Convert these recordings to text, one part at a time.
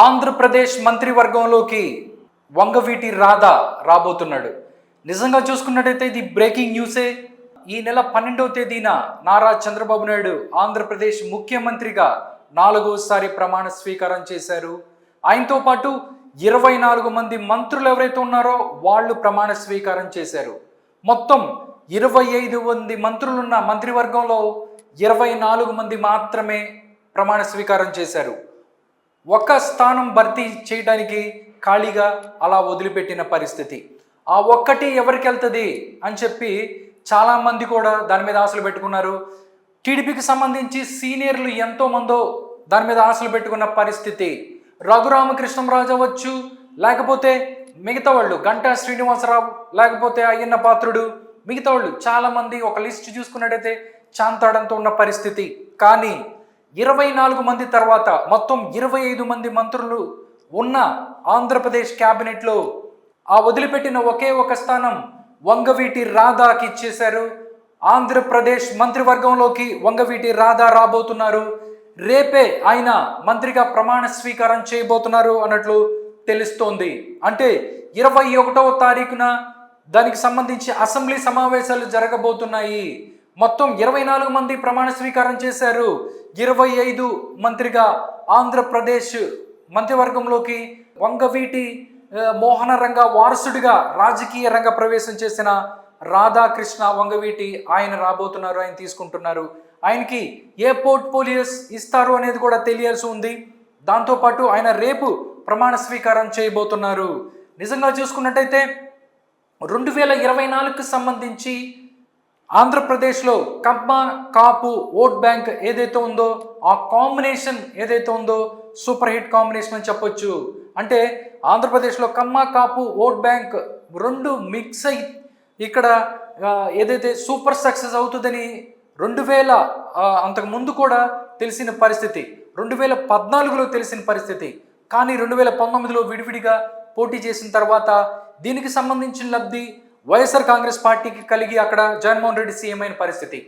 ఆంధ్రప్రదేశ్ మంత్రివర్గంలోకి వంగవీటి రాధా రాబోతున్నాడు. నిజంగా చూసుకున్నట్టయితే ఇది బ్రేకింగ్ న్యూసే. ఈ నెల 12వ తేదీన నారా చంద్రబాబు నాయుడు ఆంధ్రప్రదేశ్ ముఖ్యమంత్రిగా 4వసారి ప్రమాణ స్వీకారం చేశారు. ఆయనతో పాటు 24 మంది మంత్రులు ఎవరైతే ఉన్నారో వాళ్ళు ప్రమాణ స్వీకారం చేశారు. మొత్తం 25 మంది మంత్రులున్న మంత్రివర్గంలో 24 మంది మాత్రమే ప్రమాణ స్వీకారం చేశారు. ఒక స్థానం భర్తీ చేయడానికి ఖాళీగా అలా వదిలిపెట్టిన పరిస్థితి. ఆ ఒక్కటి ఎవరికి వెళ్తుంది అని చెప్పి చాలామంది కూడా దాని మీద ఆశలు పెట్టుకున్నారు. టీడీపీకి సంబంధించి సీనియర్లు ఎంతోమందో దాని మీద ఆశలు పెట్టుకున్న పరిస్థితి. రఘురామకృష్ణంరాజు అవ్వచ్చు, లేకపోతే మిగతా వాళ్ళు గంటా శ్రీనివాసరావు, లేకపోతే అయ్యన్న పాత్రుడు, మిగతా వాళ్ళు చాలామంది ఒక లిస్ట్ చూసుకున్నట్టయితే చాంతాడంతో ఉన్న పరిస్థితి. కానీ 24 మంది తర్వాత మొత్తం 25 మంది మంత్రులు ఉన్న ఆంధ్రప్రదేశ్ క్యాబినెట్లో ఆ వదిలిపెట్టిన ఒకే ఒక స్థానం వంగవీటి రాధాకి ఇచ్చేశారు. ఆంధ్రప్రదేశ్ మంత్రివర్గంలోకి వంగవీటి రాధా రాబోతున్నారు. రేపే ఆయన మంత్రిగా ప్రమాణ స్వీకారం చేయబోతున్నారు అన్నట్లు తెలుస్తోంది. అంటే 21వ తారీఖున దానికి సంబంధించి అసెంబ్లీ సమావేశాలు జరగబోతున్నాయి. మొత్తం 24 మంది ప్రమాణ స్వీకారం చేశారు. 25 మంత్రిగా ఆంధ్రప్రదేశ్ మంత్రివర్గంలోకి వంగవీటి మోహన రంగ వారసుడిగా రాజకీయ రంగ ప్రవేశం చేసిన రాధాకృష్ణ వంగవీటి ఆయన రాబోతున్నారు, ఆయన తీసుకుంటున్నారు. ఆయనకి ఏ పోర్ట్ఫోలియోస్ ఇస్తారు అనేది కూడా తెలియాల్సి ఉంది. దాంతోపాటు ఆయన రేపు ప్రమాణ స్వీకారం చేయబోతున్నారు. నిజంగా చూసుకున్నట్టయితే 2024కి సంబంధించి ఆంధ్రప్రదేశ్లో కమ్మ కాపు ఓట్ బ్యాంక్ ఏదైతే ఉందో ఆ కాంబినేషన్ ఏదైతే ఉందో సూపర్ హిట్ కాంబినేషన్ అని చెప్పొచ్చు. అంటే ఆంధ్రప్రదేశ్లో కమ్మ కాపు ఓట్ బ్యాంక్ రెండు మిక్స్ అయి ఇక్కడ ఏదైతే సూపర్ సక్సెస్ అవుతుందని 2000 అంతకు ముందు కూడా తెలిసిన పరిస్థితి, 2014లో తెలిసిన పరిస్థితి. కానీ 2019లో విడివిడిగా పోటీ చేసిన తర్వాత దీనికి సంబంధించిన లబ్ధి వైఎస్ఆర్ కాంగ్రెస్ పార్టీకి కలిగి అక్కడ జగన్మోహన్ రెడ్డి సీఎం అయిన పరిస్థితి.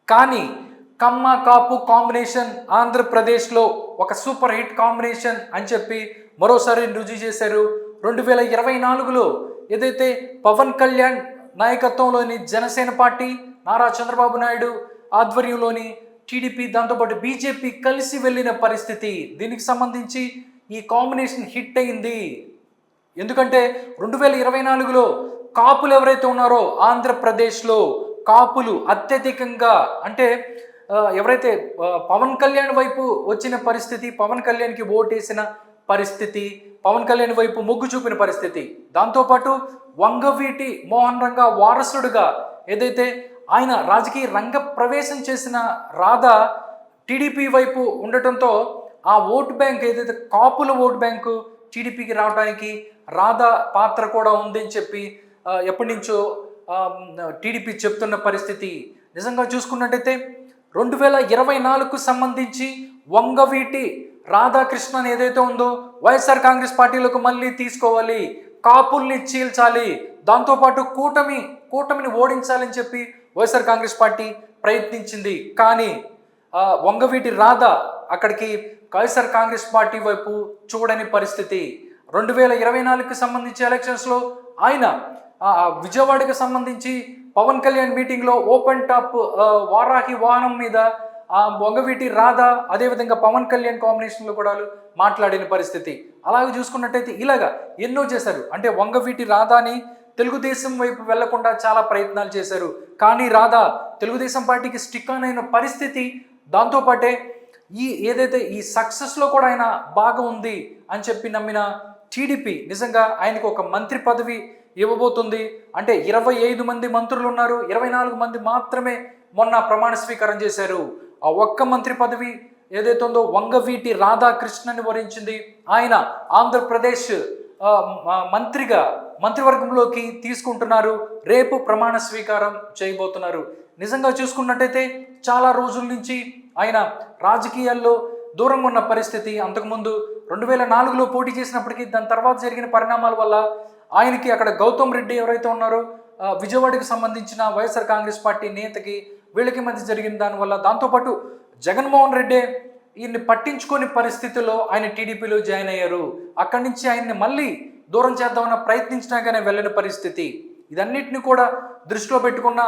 కానీ కమ్మ కాపు కాంబినేషన్ ఆంధ్రప్రదేశ్లో ఒక సూపర్ హిట్ కాంబినేషన్ అని చెప్పి మరోసారి రుజువు చేశారు. 2024లో ఏదైతే పవన్ కళ్యాణ్ నాయకత్వంలోని జనసేన పార్టీ, నారా చంద్రబాబు నాయుడు ఆధ్వర్యంలోని టీడీపీ, దాంతోపాటు బీజేపీ కలిసి వెళ్ళిన పరిస్థితి. దీనికి సంబంధించి ఈ కాంబినేషన్ హిట్ అయింది. ఎందుకంటే 2024లో కాపులు ఎవరైతే ఉన్నారో ఆంధ్రప్రదేశ్లో కాపులు అత్యధికంగా, అంటే ఎవరైతే పవన్ కళ్యాణ్ వైపు వచ్చిన పరిస్థితి, పవన్ కళ్యాణ్కి ఓటేసిన పరిస్థితి, పవన్ కళ్యాణ్ వైపు మొగ్గు చూపిన పరిస్థితి. దాంతోపాటు వంగవీటి మోహన్ రంగ వారసుడుగా ఏదైతే ఆయన రాజకీయ రంగ ప్రవేశం చేసిన రాధా టీడీపీ వైపు ఉండటంతో ఆ ఓటు బ్యాంక్ ఏదైతే కాపుల ఓటు బ్యాంకు టీడీపీకి రావడానికి రాధా పాత్ర కూడా ఉందని చెప్పి ఎప్పటి నుంచో టీడీపీ చెప్తున్న పరిస్థితి. నిజంగా చూసుకున్నట్టయితే 2024కు సంబంధించి వంగవీటి రాధాకృష్ణన్ ఏదైతే ఉందో వైఎస్ఆర్ కాంగ్రెస్ పార్టీలకు మళ్ళీ తీసుకోవాలి, కాపుల్ని చీల్చాలి, దాంతోపాటు కూటమిని ఓడించాలని చెప్పి వైఎస్ఆర్ కాంగ్రెస్ పార్టీ ప్రయత్నించింది. కానీ వంగవీటి రాధా అక్కడికి వైఎస్ఆర్ కాంగ్రెస్ పార్టీ వైపు చూడని పరిస్థితి. 2024కి సంబంధించి ఎలక్షన్స్లో ఆయన విజయవాడకి సంబంధించి పవన్ కళ్యాణ్ మీటింగ్లో ఓపెన్ టాప్ వారాహి వాహనం మీద వంగవీటి రాధా అదేవిధంగా పవన్ కళ్యాణ్ కాంబినేషన్లో కూడా మాట్లాడిన పరిస్థితి. అలాగే చూసుకున్నట్టయితే ఇలాగా ఎన్నో చేశారు. అంటే వంగవీటి రాధాని తెలుగుదేశం వైపు వెళ్లకుండా చాలా ప్రయత్నాలు చేశారు. కానీ రాధా తెలుగుదేశం పార్టీకి స్టిక్ ఆన్ అయిన పరిస్థితి. దాంతోపాటే ఏదైతే ఈ సక్సెస్లో కూడా ఆయన బాగా ఉంది అని చెప్పి నమ్మిన టీడీపీ నిజంగా ఆయనకు ఒక మంత్రి పదవి ఇవ్వబోతుంది. అంటే 25 మంది మంత్రులు ఉన్నారు, 24 మంది మాత్రమే మొన్న ప్రమాణ స్వీకారం చేశారు. ఆ ఒక్క మంత్రి పదవి ఏదైతే ఉందో వంగవీటి రాధాకృష్ణని వరించింది. ఆయన ఆంధ్రప్రదేశ్ మంత్రిగా మంత్రివర్గంలోకి తీసుకుంటున్నారు. రేపు ప్రమాణ స్వీకారం చేయబోతున్నారు. నిజంగా చూసుకున్నట్టయితే చాలా రోజుల నుంచి ఆయన రాజకీయాల్లో దూరంగా ఉన్న పరిస్థితి. అంతకుముందు 2004లో పోటీ చేసినప్పటికీ దాని తర్వాత జరిగిన పరిణామాల వల్ల ఆయనకి అక్కడ గౌతమ్ రెడ్డి ఎవరైతే ఉన్నారో విజయవాడకి సంబంధించిన వైఎస్ఆర్ కాంగ్రెస్ పార్టీ నేతకి వీళ్ళకి మధ్య జరిగిన దానివల్ల, దాంతోపాటు జగన్మోహన్ రెడ్డి ఈయన్ని పట్టించుకోని పరిస్థితుల్లో ఆయన టీడీపీలో జాయిన్ అయ్యారు. అక్కడి నుంచి ఆయన్ని మళ్ళీ దూరం చేద్దామన్న ప్రయత్నించినా కానీ వెళ్ళని పరిస్థితి. ఇదన్నిటిని కూడా దృష్టిలో పెట్టుకున్న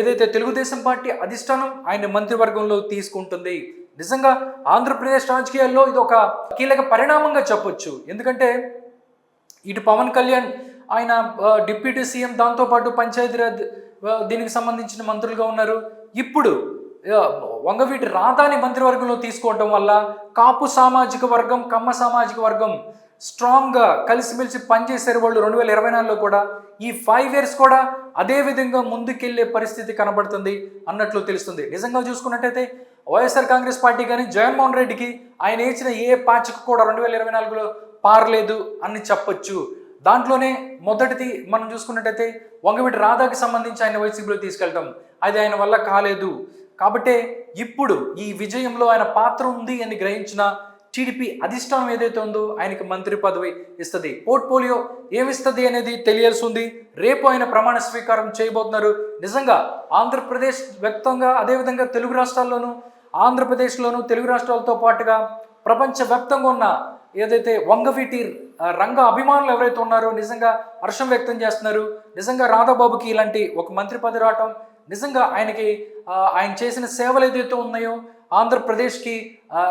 ఏదైతే తెలుగుదేశం పార్టీ అధిష్టానం ఆయన మంత్రివర్గంలో తీసుకుంటుంది. నిజంగా ఆంధ్రప్రదేశ్ రాజకీయాల్లో ఇది ఒక కీలక పరిణామంగా చెప్పొచ్చు. ఎందుకంటే ఇటు పవన్ కళ్యాణ్ ఆయన డిప్యూటీ సీఎం, దాంతోపాటు పంచాయతీరాజ్ దీనికి సంబంధించిన మంత్రులుగా ఉన్నారు. ఇప్పుడు వంగవీటి రాధాని మంత్రివర్గంలో తీసుకోవడం వల్ల కాపు సామాజిక వర్గం, కమ్మ సామాజిక వర్గం స్ట్రాంగ్గా కలిసిమెలిసి పనిచేశారు వాళ్ళు 2024లో కూడా. ఈ 5 years కూడా అదే విధంగా ముందుకెళ్లే పరిస్థితి కనబడుతుంది అన్నట్లు తెలుస్తుంది. నిజంగా చూసుకున్నట్టయితే వైఎస్ఆర్ కాంగ్రెస్ పార్టీ కానీ జగన్మోహన్ రెడ్డికి ఆయన వేసిన ఏ పాచిక కూడా 2024లో పారలేదు అని చెప్పొచ్చు. దాంట్లోనే మొదటిది మనం చూసుకున్నట్టయితే వంగవీటి రాధాకి సంబంధించి ఆయన వైసీపీలో తీసుకెళ్ళటం, అది ఆయన వల్ల కాలేదు. కాబట్టే ఇప్పుడు ఈ విజయంలో ఆయన పాత్ర ఉంది అని గ్రహించిన టీడీపీ అధిష్టానం ఏదైతే ఉందో ఆయనకి మంత్రి పదవి ఇస్తుంది. పోర్ట్ఫోలియో ఏమిస్తుంది అనేది తెలియాల్సి ఉంది. రేపు ఆయన ప్రమాణ స్వీకారం చేయబోతున్నారు. నిజంగా ఆంధ్రప్రదేశ్ వ్యాప్తంగా, అదేవిధంగా తెలుగు రాష్ట్రాల్లోనూ, ఆంధ్రప్రదేశ్లోనూ, తెలుగు రాష్ట్రాలతో పాటుగా ప్రపంచవ్యాప్తంగా ఉన్న ఏదైతే వంగవీటి రంగ అభిమానులు ఎవరైతే ఉన్నారో నిజంగా హర్షం వ్యక్తం చేస్తున్నారు. నిజంగా రాధాబాబుకి ఇలాంటి ఒక మంత్రి పదవి రావటం, నిజంగా ఆయనకి ఆయన చేసిన సేవలు ఏదైతే ఉన్నాయో ఆంధ్రప్రదేశ్కి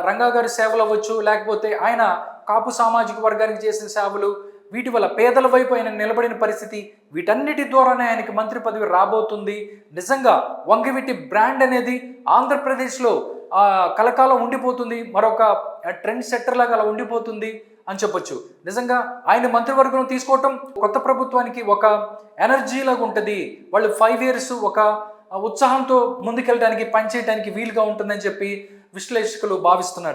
రంగా గారి సేవలు అవ్వచ్చు, లేకపోతే ఆయన కాపు సామాజిక వర్గానికి చేసిన సేవలు, వీటి వల్ల పేదల వైపు ఆయన నిలబడిన పరిస్థితి, వీటన్నిటి ద్వారానే ఆయనకి మంత్రి పదవి రాబోతుంది. నిజంగా వంగవీటి బ్రాండ్ అనేది ఆంధ్రప్రదేశ్లో కలకాలం ఉండిపోతుంది, మరొక ట్రెండ్ సెట్టర్ లాగా అలా ఉండిపోతుంది అని చెప్పొచ్చు. నిజంగా ఆయన మంత్రివర్గం తీసుకోవటం కొత్త ప్రభుత్వానికి ఒక ఎనర్జీ లాగా ఉంటుంది. వాళ్ళు 5 years ఒక ఉత్సాహంతో ముందుకెళ్ళడానికి, పనిచేయడానికి వీలుగా ఉంటుందని చెప్పి విశ్లేషకులు భావిస్తున్నారు.